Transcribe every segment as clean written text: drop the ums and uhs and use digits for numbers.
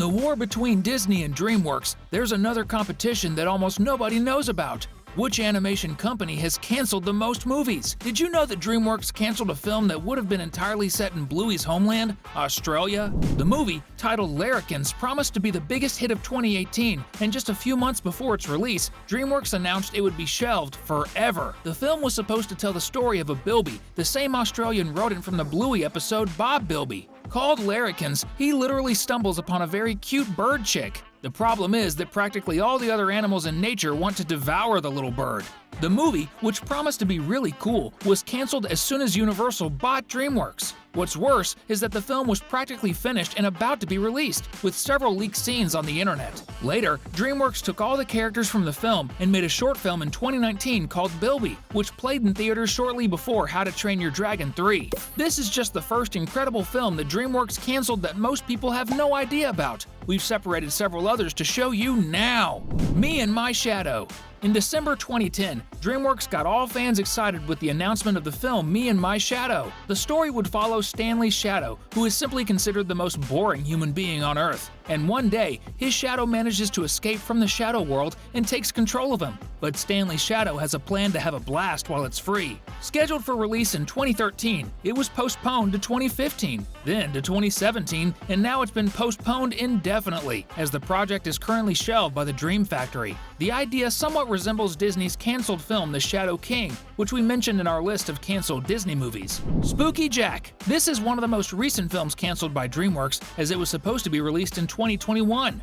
the war between Disney and DreamWorks, there's another competition that almost nobody knows about. Which animation company has canceled the most movies? Did you know that DreamWorks canceled a film that would have been entirely set in Bluey's homeland, Australia? The movie, titled Larkens, promised to be the biggest hit of 2018, and just a few months before its release, DreamWorks announced it would be shelved forever. The film was supposed to tell the story of a bilby, the same Australian rodent from the Bluey episode Bob Bilby. Called Larkens, he literally stumbles upon a very cute bird chick. The problem is that practically all the other animals in nature want to devour the little bird. The movie, which promised to be really cool, was canceled as soon as Universal bought DreamWorks. What's worse is that the film was practically finished and about to be released, with several leaked scenes on the internet. Later, DreamWorks took all the characters from the film and made a short film in 2019 called Bilby, which played in theaters shortly before How to Train Your Dragon 3. This is just the first incredible film that DreamWorks canceled that most people have no idea about. We've separated several others to show you now. Me and My Shadow. In December 2010, DreamWorks got all fans excited with the announcement of the film Me and My Shadow. The story would follow Stanley's shadow, who is simply considered the most boring human being on Earth. And one day, his shadow manages to escape from the shadow world and takes control of him. But Stanley's shadow has a plan to have a blast while it's free. Scheduled for release in 2013, it was postponed to 2015, then to 2017, and now it's been postponed indefinitely, as the project is currently shelved by the Dream Factory. The idea somewhat resembles Disney's canceled film The Shadow King, which we mentioned in our list of canceled Disney movies. Spooky Jack. This is one of the most recent films canceled by DreamWorks, as it was supposed to be released in 2021.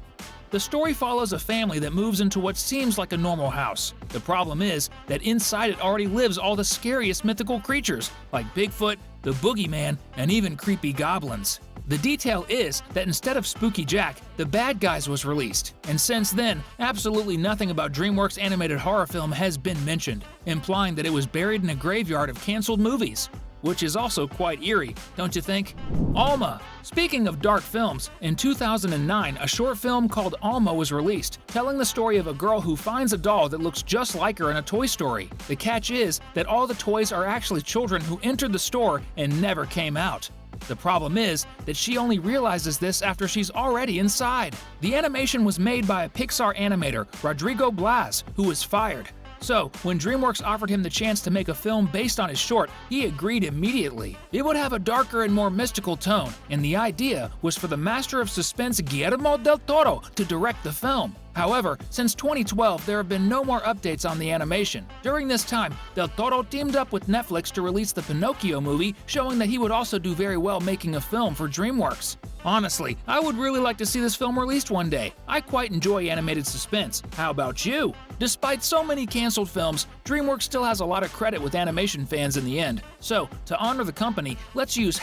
The story follows a family that moves into what seems like a normal house. The problem is that inside it already lives all the scariest mythical creatures, like Bigfoot, the Boogeyman, and even creepy goblins. The detail is that instead of Spooky Jack, The Bad Guys was released, and since then, absolutely nothing about DreamWorks' animated horror film has been mentioned, implying that it was buried in a graveyard of canceled movies. Which is also quite eerie, don't you think? Alma. Speaking of dark films, in 2009, a short film called Alma was released, telling the story of a girl who finds a doll that looks just like her in a Toy Story. The catch is that all the toys are actually children who entered the store and never came out. The problem is that she only realizes this after she's already inside. The animation was made by a Pixar animator, Rodrigo Blas, who was fired. So, when DreamWorks offered him the chance to make a film based on his short, he agreed immediately. It would have a darker and more mystical tone, and the idea was for the master of suspense Guillermo del Toro to direct the film. However, since 2012, there have been no more updates on the animation. During this time, Del Toro teamed up with Netflix to release the Pinocchio movie, showing that he would also do very well making a film for DreamWorks. Honestly, I would really like to see this film released one day. I quite enjoy animated suspense. How about you? Despite so many canceled films, DreamWorks still has a lot of credit with animation fans in the end. So, to honor the company, let's use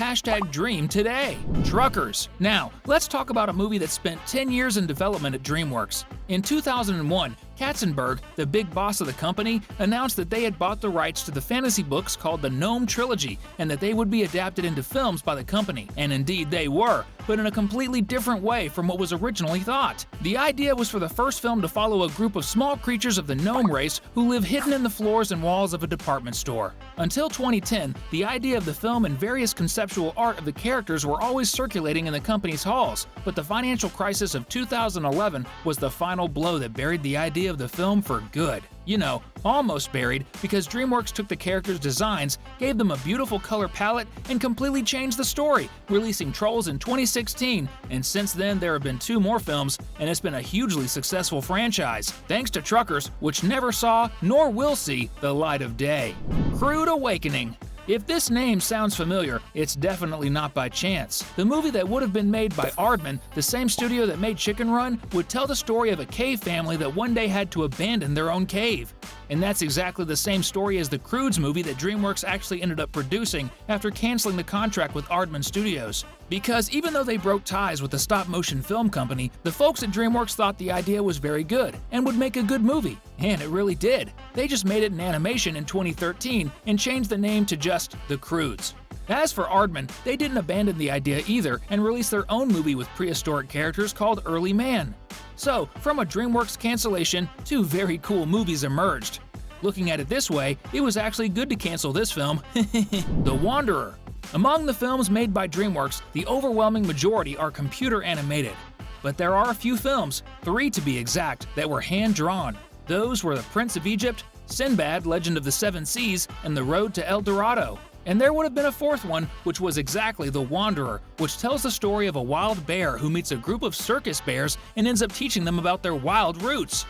#Dream today. Truckers. Now, let's talk about a movie that spent 10 years in development at DreamWorks. In 2001, Katzenberg, the big boss of the company, announced that they had bought the rights to the fantasy books called the Gnome Trilogy and that they would be adapted into films by the company. And indeed they were, but in a completely different way from what was originally thought. The idea was for the first film to follow a group of small creatures of the gnome race who live hidden in the floors and walls of a department store. Until 2010, the idea of the film and various conceptual art of the characters were always circulating in the company's halls, but the financial crisis of 2011 was the final blow that buried the idea of the film for good. You know, almost buried, because DreamWorks took the characters' designs, gave them a beautiful color palette, and completely changed the story, releasing Trolls in 2016, and since then there have been 2 more films, and it's been a hugely successful franchise, thanks to Truckers, which never saw, nor will see, the light of day. Crude Awakening. If this name sounds familiar, it's definitely not by chance. The movie that would have been made by Aardman, the same studio that made Chicken Run, would tell the story of a cave family that one day had to abandon their own cave. And that's exactly the same story as the Crudes movie that DreamWorks actually ended up producing after canceling the contract with Aardman Studios. Because even though they broke ties with the stop-motion film company, the folks at DreamWorks thought the idea was very good and would make a good movie. And it really did. They just made it in animation in 2013 and changed the name to just The Crudes. As for Aardman, they didn't abandon the idea either and released their own movie with prehistoric characters called Early Man. So, from a DreamWorks cancellation, 2 very cool movies emerged. Looking at it this way, it was actually good to cancel this film. The Wanderer. Among the films made by DreamWorks, the overwhelming majority are computer animated. But there are a few films, 3 to be exact, that were hand-drawn. Those were The Prince of Egypt, Sinbad, Legend of the Seven Seas, and The Road to El Dorado. And there would have been a 4th one, which was exactly The Wanderer, which tells the story of a wild bear who meets a group of circus bears and ends up teaching them about their wild roots.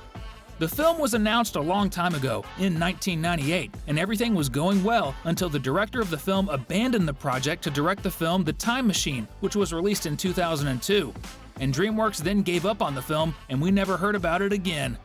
The film was announced a long time ago, in 1998, and everything was going well until the director of the film abandoned the project to direct the film The Time Machine, which was released in 2002. And DreamWorks then gave up on the film, and we never heard about it again.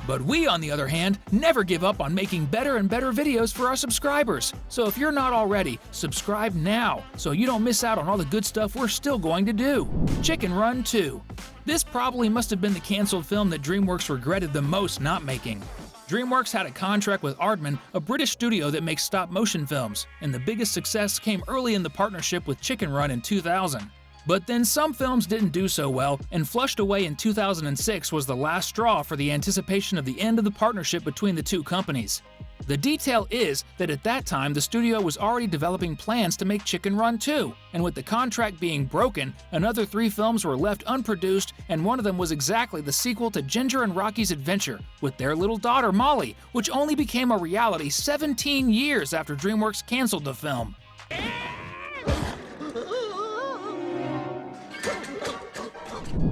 But we, on the other hand, never give up on making better and better videos for our subscribers. So if you're not already, subscribe now so you don't miss out on all the good stuff we're still going to do. Chicken Run 2. This probably must have been the canceled film that DreamWorks regretted the most not making. DreamWorks had a contract with Aardman, a British studio that makes stop-motion films, and the biggest success came early in the partnership with Chicken Run in 2000. But then some films didn't do so well, and Flushed Away in 2006 was the last straw for the anticipation of the end of the partnership between the two companies. The detail is that at that time the studio was already developing plans to make Chicken Run 2, and with the contract being broken, another 3 films were left unproduced, and one of them was exactly the sequel to Ginger and Rocky's Adventure, with their little daughter Molly, which only became a reality 17 years after DreamWorks canceled the film.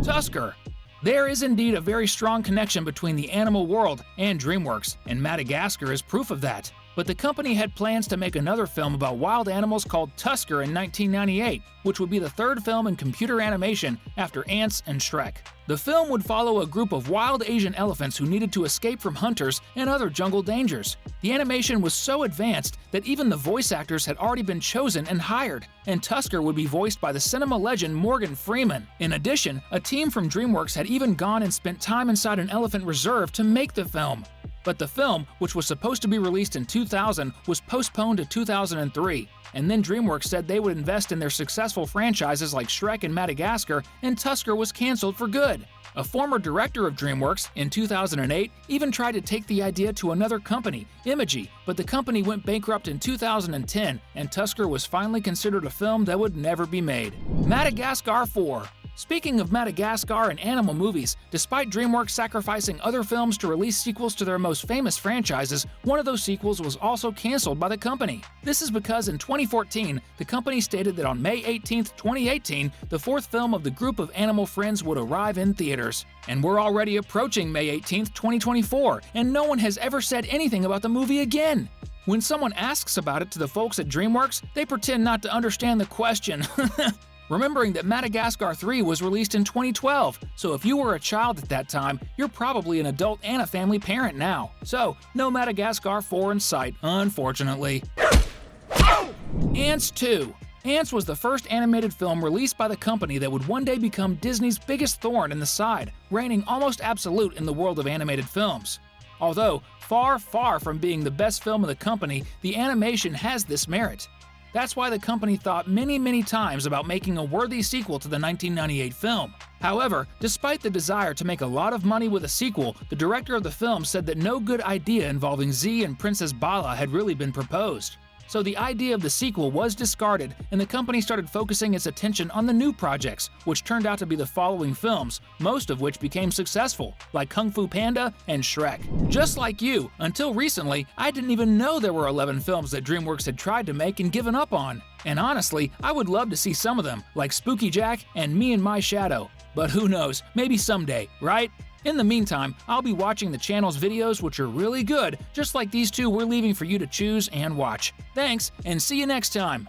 Tusker. There is indeed a very strong connection between the animal world and DreamWorks, and Madagascar is proof of that. But the company had plans to make another film about wild animals called Tusker in 1998, which would be the 3rd film in computer animation after Ants and Shrek. The film would follow a group of wild Asian elephants who needed to escape from hunters and other jungle dangers. The animation was so advanced that even the voice actors had already been chosen and hired, and Tusker would be voiced by the cinema legend Morgan Freeman. In addition, a team from DreamWorks had even gone and spent time inside an elephant reserve to make the film. But the film, which was supposed to be released in 2000, was postponed to 2003, and then DreamWorks said they would invest in their successful franchises like Shrek and Madagascar, and Tusker was canceled for good. A former director of DreamWorks, in 2008, even tried to take the idea to another company, Imagy, but the company went bankrupt in 2010, and Tusker was finally considered a film that would never be made. Madagascar 4. Speaking of Madagascar and animal movies, despite DreamWorks sacrificing other films to release sequels to their most famous franchises, one of those sequels was also canceled by the company. This is because in 2014, the company stated that on May 18, 2018, the 4th film of the group of animal friends would arrive in theaters. And we're already approaching May 18, 2024, and no one has ever said anything about the movie again. When someone asks about it to the folks at DreamWorks, they pretend not to understand the question. Remembering that Madagascar 3 was released in 2012, so if you were a child at that time, you're probably an adult and a family parent now. So, no Madagascar 4 in sight, unfortunately. Ants 2. Ants was the first animated film released by the company that would one day become Disney's biggest thorn in the side, reigning almost absolute in the world of animated films. Although far, far from being the best film of the company, the animation has this merit. That's why the company thought many times about making a worthy sequel to the 1998 film. However, despite the desire to make a lot of money with a sequel, the director of the film said that no good idea involving Z and Princess Bala had really been proposed. So the idea of the sequel was discarded, and the company started focusing its attention on the new projects, which turned out to be the following films, most of which became successful, like Kung Fu Panda and Shrek. Just like you, until recently, I didn't even know there were 11 films that DreamWorks had tried to make and given up on. And honestly, I would love to see some of them, like Spooky Jack and Me and My Shadow. But who knows, maybe someday, right? In the meantime, I'll be watching the channel's videos, which are really good, just like these two we're leaving for you to choose and watch. Thanks, and see you next time!